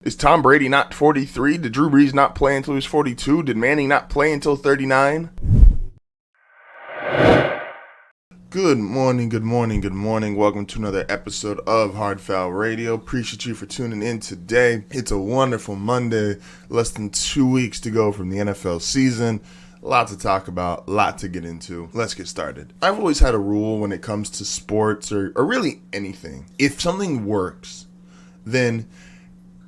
Is Tom Brady not 43? Did Drew Brees not play until he was 42? Did Manning not play until 39? Good morning. Welcome to another episode of Hard Foul Radio. Appreciate you for tuning in today. It's a wonderful Monday. Less than 2 weeks to go from the NFL season. A lot to talk about, a lot to get into. Let's get started. I've always had a rule when it comes to sports or really anything. If something works, then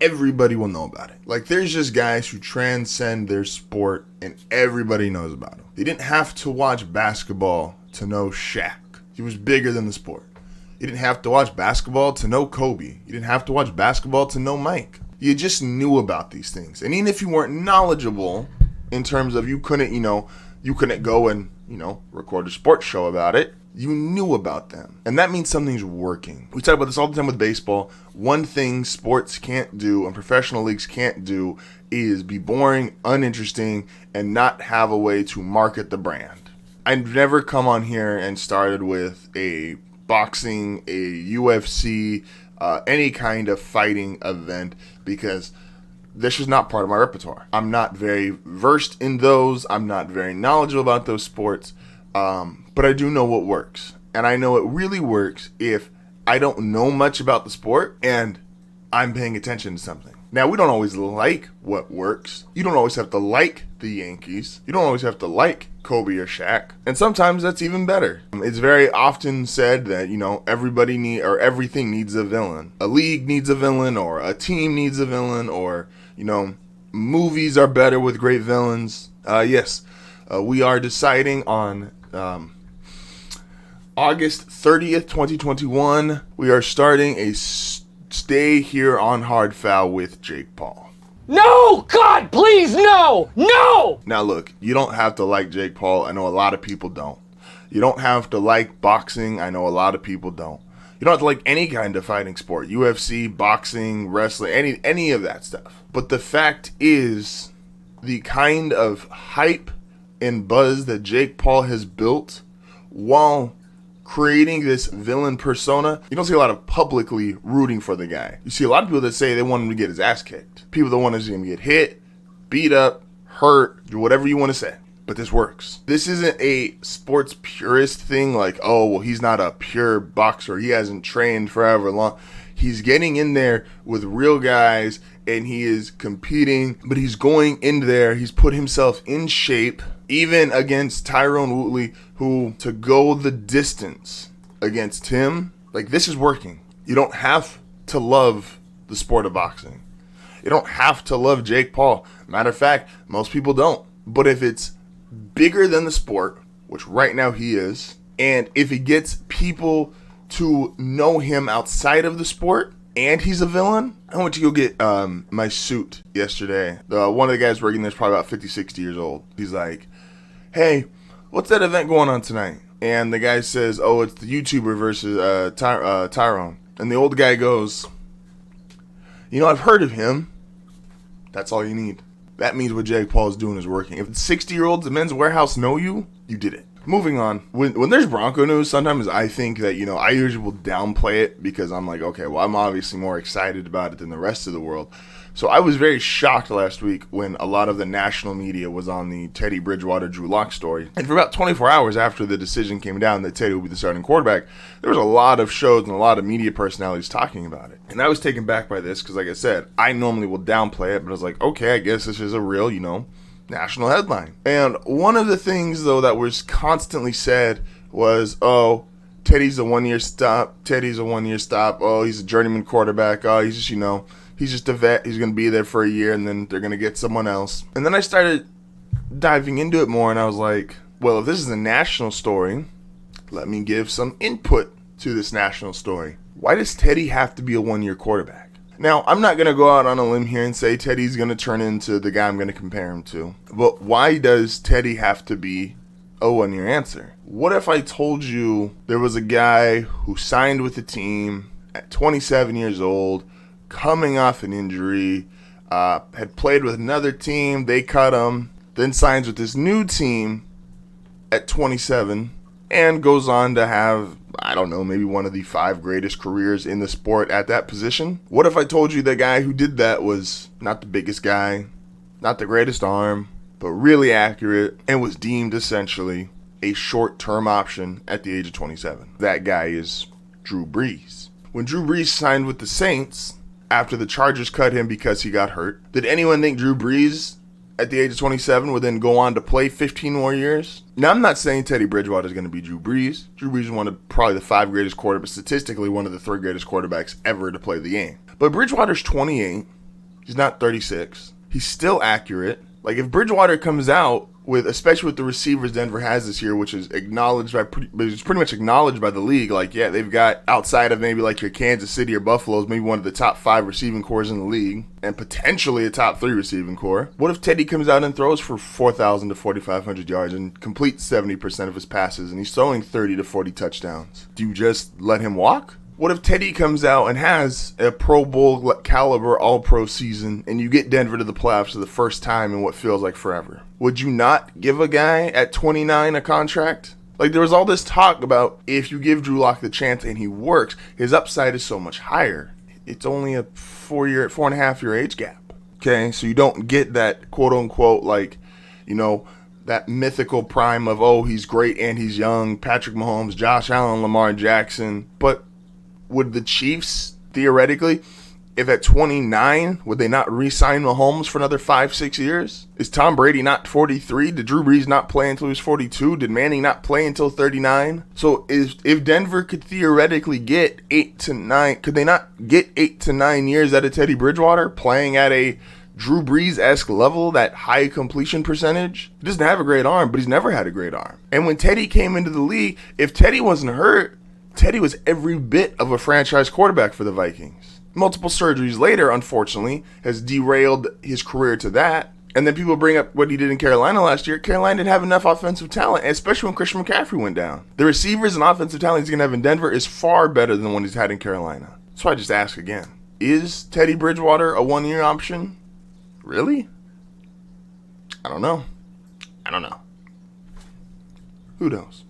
everybody will know about it. Like, there's just guys who transcend their sport and everybody knows about them. They didn't have to watch basketball to know Shaq. He was bigger than the sport. You didn't have to watch basketball to know Kobe. You didn't have to watch basketball to know Mike. You just knew about these things. And even if you weren't knowledgeable in terms of you couldn't go and, record a sports show about it, you knew about them. And that means something's working. We talk about this all the time with baseball. One thing sports can't do and professional leagues can't do is be boring, uninteresting, and not have a way to market the brand. I've never come on here and started with a boxing, a UFC, any kind of fighting event because this is not part of my repertoire. I'm not very versed in those. I'm not very knowledgeable about those sports. But I do know what works. And I know it really works if I don't know much about the sport and I'm paying attention to something. Now, we don't always like what works. You don't always have to like the Yankees. You don't always have to like Kobe or Shaq. And sometimes that's even better. It's very often said that, everything needs a villain. A league needs a villain, or a team needs a villain, or, movies are better with great villains. Yes, we are deciding on August 30th, 2021. We are starting a stay here on Hard Foul with Jake Paul. No! God, please, no! No! Now look, you don't have to like Jake Paul. I know a lot of people don't. You don't have to like boxing. I know a lot of people don't. You don't have to like any kind of fighting sport. UFC, boxing, wrestling, any of that stuff. But the fact is, the kind of hype and buzz that Jake Paul has built while creating this villain persona, you don't see a lot of publicly rooting for the guy. You see a lot of people that say they want him to get his ass kicked. People that want him to get hit, beat up, hurt, do whatever you want to say. But this works. This isn't a sports purist thing like, oh, well, he's not a pure boxer. He hasn't trained forever long. He's getting in there with real guys and he is competing, but he's going in there. He's put himself in shape, even against Tyron Woodley, who to go the distance against him, like, this is working. You don't have to love the sport of boxing. You don't have to love Jake Paul. Matter of fact, most people don't. But if it's bigger than the sport, which right now he is, and if he gets people to know him outside of the sport, and he's a villain, I went to go get my suit yesterday. One of the guys working there is probably about 50, 60 years old. He's like, hey, what's that event going on tonight? And the guy says, oh, it's the YouTuber versus Tyron. And the old guy goes, I've heard of him. That's all you need. That means what Jake Paul is doing is working. If 60-year-olds at Men's Warehouse know you, you did it. Moving on. When there's Bronco news, sometimes I think that, I usually will downplay it because I'm like, okay, well, I'm obviously more excited about it than the rest of the world. So I was very shocked last week when a lot of the national media was on the Teddy Bridgewater Drew Lock story. And for about 24 hours after the decision came down that Teddy would be the starting quarterback, there was a lot of shows and a lot of media personalities talking about it. And I was taken back by this because, like I said, I normally will downplay it, but I was like, okay, I guess this is a real, national headline. And one of the things, though, that was constantly said was, oh, Teddy's a one-year stop. Oh, he's a journeyman quarterback. Oh, he's just, he's just a vet. He's going to be there for a year, and then they're going to get someone else. And then I started diving into it more, and I was like, well, if this is a national story, let me give some input to this national story. Why does Teddy have to be a one-year quarterback? Now, I'm not going to go out on a limb here and say Teddy's going to turn into the guy I'm going to compare him to. But why does Teddy have to be a one-year answer? What if I told you there was a guy who signed with the team at 27 years old, coming off an injury, had played with another team, they cut him, then signs with this new team at 27, and goes on to have, I don't know, maybe one of the 5 greatest careers in the sport at that position. What if I told you the guy who did that was not the biggest guy, not the greatest arm, but really accurate, and was deemed essentially a short-term option at the age of 27? That guy is Drew Brees. When Drew Brees signed with the Saints, after the Chargers cut him because he got hurt, did anyone think Drew Brees at the age of 27 would then go on to play 15 more years? Now, I'm not saying Teddy Bridgewater is going to be Drew Brees. Drew Brees is one of probably the 5 greatest quarterbacks, statistically one of the 3 greatest quarterbacks ever to play the game. But Bridgewater's 28. He's not 36. He's still accurate. Like, if Bridgewater comes out with, especially with the receivers Denver has this year, which is acknowledged by, it's pretty much acknowledged by the league. Like, yeah, they've got, outside of maybe like your Kansas City or Buffalo's, maybe one of the top 5 receiving cores in the league, and potentially a top 3 receiving core. What if Teddy comes out and throws for 4,000 to 4,500 yards and completes 70% of his passes, and he's throwing 30 to 40 touchdowns? Do you just let him walk? What if Teddy comes out and has a Pro Bowl caliber All-Pro season and you get Denver to the playoffs for the first time in what feels like forever? Would you not give a guy at 29 a contract? Like, there was all this talk about if you give Drew Lock the chance and he works, his upside is so much higher. It's only a 4.5 year age gap. Okay, so you don't get that quote-unquote, like, you know, that mythical prime of, oh, he's great and he's young, Patrick Mahomes, Josh Allen, Lamar Jackson. But would the Chiefs, theoretically, if at 29, would they not re-sign Mahomes for another 5-6 years? Is Tom Brady not 43? Did Drew Brees not play until he was 42? Did Manning not play until 39? So if Denver could theoretically get 8 to 9, could they not get 8 to 9 years out of Teddy Bridgewater playing at a Drew Brees-esque level, that high completion percentage? He doesn't have a great arm, but he's never had a great arm. And when Teddy came into the league, if Teddy wasn't hurt, Teddy was every bit of a franchise quarterback for the Vikings. Multiple surgeries later, unfortunately, has derailed his career to that. And then people bring up what he did in Carolina last year. Carolina didn't have enough offensive talent, especially when Christian McCaffrey went down. The receivers and offensive talent he's going to have in Denver is far better than the one he's had in Carolina. So I just ask again, is Teddy Bridgewater a 1-year option? Really? I don't know. Who knows?